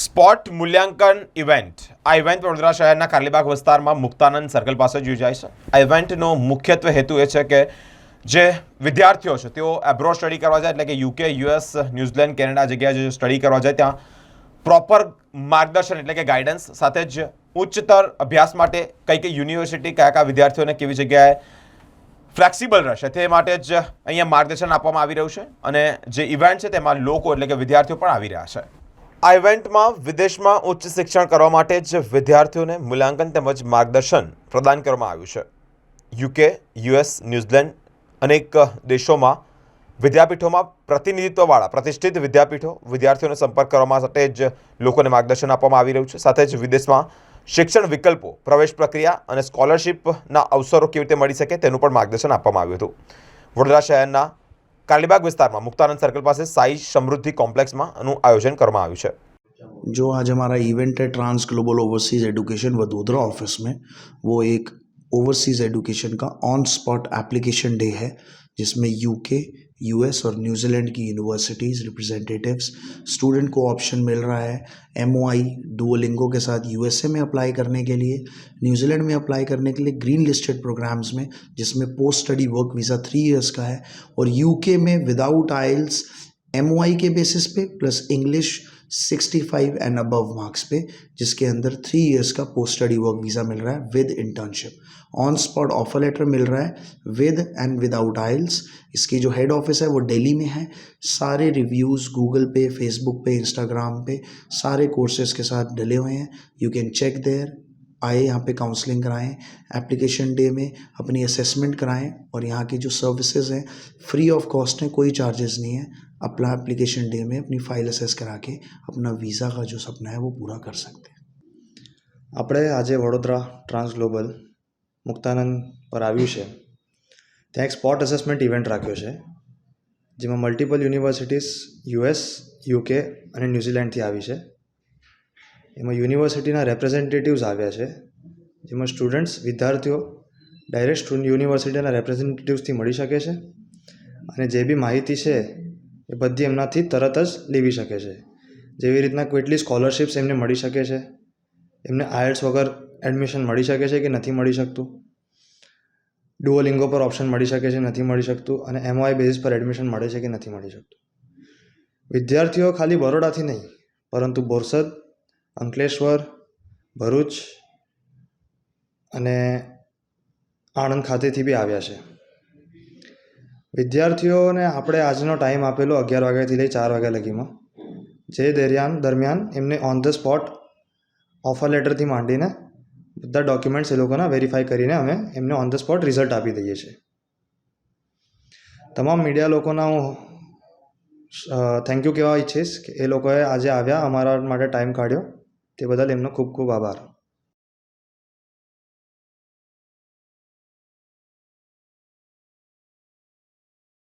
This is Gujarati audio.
સ્પોટ મૂલ્યાંકન ઇવેન્ટ આ ઇવેન્ટ વડોદરા શહેરના કાલીબાગ વિસ્તારમાં મુક્તાનંદ સર્કલ પાસે જ યોજાય છે. આ ઇવેન્ટનો મુખ્યત્વે હેતુ એ છે કે જે વિદ્યાર્થીઓ છે તેઓ એબ્રોડ સ્ટડી કરવા જાય, એટલે કે યુકે, યુએસ, ન્યૂઝીલેન્ડ, કેનેડા જગ્યાએ જે સ્ટડી કરવા જાય ત્યાં પ્રોપર માર્ગદર્શન એટલે કે ગાઈડન્સ સાથે જ ઉચ્ચતર અભ્યાસ માટે કઈ યુનિવર્સિટી કયા વિદ્યાર્થીઓને કેવી જગ્યાએ ફ્લેક્સિબલ રહેશે તે માટે જ અહીંયા માર્ગદર્શન આપવામાં આવી રહ્યું છે. અને જે ઇવેન્ટ છે તેમાં લોકો એટલે કે વિદ્યાર્થીઓ પણ આવી રહ્યા છે. આ ઇવેન્ટમાં વિદેશમાં ઉચ્ચ શિક્ષણ કરવા માટે જ વિદ્યાર્થીઓને મૂલ્યાંકન તેમજ માર્ગદર્શન પ્રદાન કરવામાં આવ્યું છે. યુકે, યુએસ, ન્યૂઝીલેન્ડ અનેક દેશોમાં વિદ્યાપીઠોમાં પ્રતિનિધિત્વવાળા પ્રતિષ્ઠિત વિદ્યાપીઠો વિદ્યાર્થીઓને સંપર્ક કરવા માટે જ લોકોને માર્ગદર્શન આપવામાં આવી રહ્યું છે. સાથે જ વિદેશમાં શિક્ષણ વિકલ્પો, પ્રવેશ પ્રક્રિયા અને સ્કોલરશિપના અવસરો કેવી રીતે મળી શકે તેનું પણ માર્ગદર્શન આપવામાં આવ્યું હતું. વડોદરા શહેરના કાલીબાગ વિસ્તારમાં મુક્તાનંદ सर्कल पास साई समृद्धि कॉम्प्लेक्स में आयोजन કરવામાં આવ્યું છે. जो आज हमारा इवेंट है trans global overseas education Vadodara office में, वो एक ओवरसीज़ एजुकेशन का ऑन स्पॉट एप्लीकेशन डे है जिसमें यूके, यूएस और न्यूजीलैंड की यूनिवर्सिटीज़ रिप्रेजेंटेटिव्स स्टूडेंट को ऑप्शन मिल रहा है एमओआई डुओलिंगो के साथ यूएसए में अप्लाई करने के लिए, न्यूजीलैंड में अप्लाई करने के लिए ग्रीन लिस्टेड प्रोग्राम्स में जिसमें post study work visa 3 years का है, और यूके में विदाउट आइल्स एमओआई के बेसिस पे plus English 65 and above marks पे, जिसके अंदर 3 इयर्स का पोस्ट स्टडी वर्क वीज़ा मिल रहा है with internship. On spot offer letter मिल रहा है विद एंड विदाउट आइल्स. इसकी जो हेड ऑफिस है वो दिल्ली में है. सारे रिव्यूज़ गूगल पे, फेसबुक पे, इंस्टाग्राम पे सारे कोर्सेज के साथ डले हुए हैं. You can check there. आए यहाँ पे काउंसलिंग कराएं, एप्लीकेशन डे में अपनी असेसमेंट कराएं, और यहाँ की जो सर्विसेज हैं फ्री ऑफ कॉस्ट हैं, कोई चार्जेस नहीं है. अपना एप्लीकेशन डे में अपनी फाइल असेस करा के अपना वीज़ा का जो सपना है वो पूरा कर सकते हैं. આપણે આજે વડોદરા ટ્રાન્સ ગ્લોબલ મુક્તાનંદ પર આવ્યું છે. ત્યાં એક સ્પોટ અસેસમેન્ટ ઇવેન્ટ રાખ્યો છે જેમાં મલ્ટિપલ યુનિવર્સિટીઝ યુએસ, યુકે અને ન્યૂઝીલેન્ડથી આવી છે. એમાં યુનિવર્સિટીના રેપ્રેઝેન્ટેટિવ્સ આવ્યા છે, જેમાં સ્ટુડન્ટ્સ વિદ્યાર્થીઓ ડાયરેક્ટ યુનિવર્સિટીના રેપ્રેઝેન્ટેટિવ્સથી મળી શકે છે અને જે બી માહિતી છે એ બધી એમનાથી તરત જ લેવી શકે છે. જેવી રીતના કેટલી સ્કોલરશિપ્સ એમને મળી શકે છે, એમને આયલ્સ વગર એડમિશન મળી શકે છે કે નથી મળી શકતું, ડુઓલિંગો પર ઓપ્શન મળી શકે છે નથી મળી શકતું, અને એમઓઆઈ બેઝિસ પર એડમિશન મળે છે કે નથી મળી શકતું. વિદ્યાર્થીઓ ખાલી બરોડાથી નહીં પરંતુ બોરસદ, અંકલેશ્વર, ભરૂચ અને આણંદ ખાતેથી બી આવ્યા છે. વિદ્યાર્થીઓને આપણે આજનો ટાઈમ આપેલો 11 વાગ્યાથી લઈ 4 વાગ્યા લગીમાં, જે દરમિયાન એમને ઓન ધ સ્પોટ ઓફર લેટરથી માંડીને બધા ડોક્યુમેન્ટ્સ એ લોકોના વેરીફાઈ કરીને અમે એમને ઓન ધ સ્પોટ રિઝલ્ટ આપી દઈએ છીએ. તમામ મીડિયા લોકોના હું થેન્ક યુ કહેવા ઈચ્છીશ કે એ લોકોએ આજે આવ્યા, અમારા માટે ટાઈમ કાઢ્યો, તે બદલ એમનો ખૂબ ખૂબ આભાર.